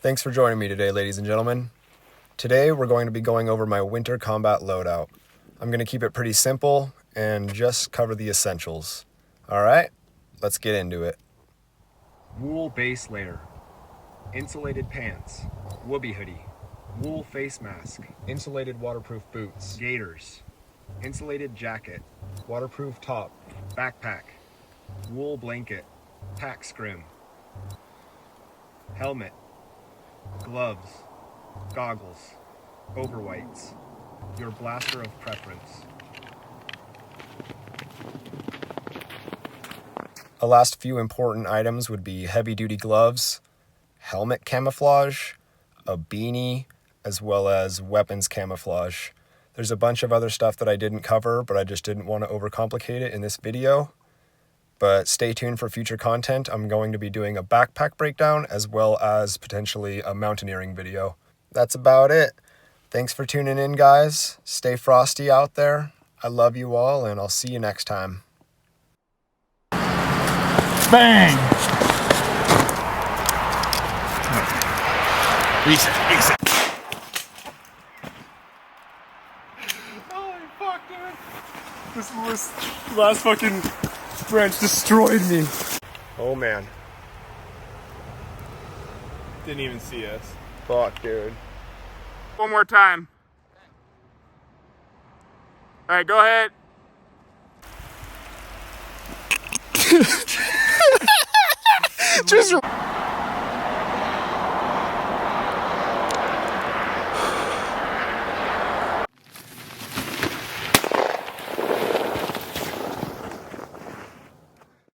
Thanks for joining me today, ladies and gentlemen. Today we're going to be going over my winter combat loadout. I'm going to keep it pretty simple and just cover the essentials. Alright, let's get into it. Wool base layer, insulated pants, whoopee hoodie, wool face mask, Insulated waterproof boots, gaiters, insulated jacket, waterproof top, backpack, wool blanket, pack scrim, helmet, gloves, goggles, overwhites, your blaster of preference. The last few important items would be heavy-duty gloves, helmet camouflage, a beanie, as well as weapons camouflage. There's a bunch of other stuff that I didn't cover, but I just didn't want to overcomplicate it in this video. But stay tuned for future content. I'm going to be doing a backpack breakdown as well as potentially a mountaineering video. That's about it. Thanks for tuning in, guys. Stay frosty out there. I love you all, and I'll see you next time. Bang! Reset. Holy fuck, dude! This last fucking branch destroyed me. Oh, man. Didn't even see us. Fuck, dude. One more time. Alright, go ahead. Just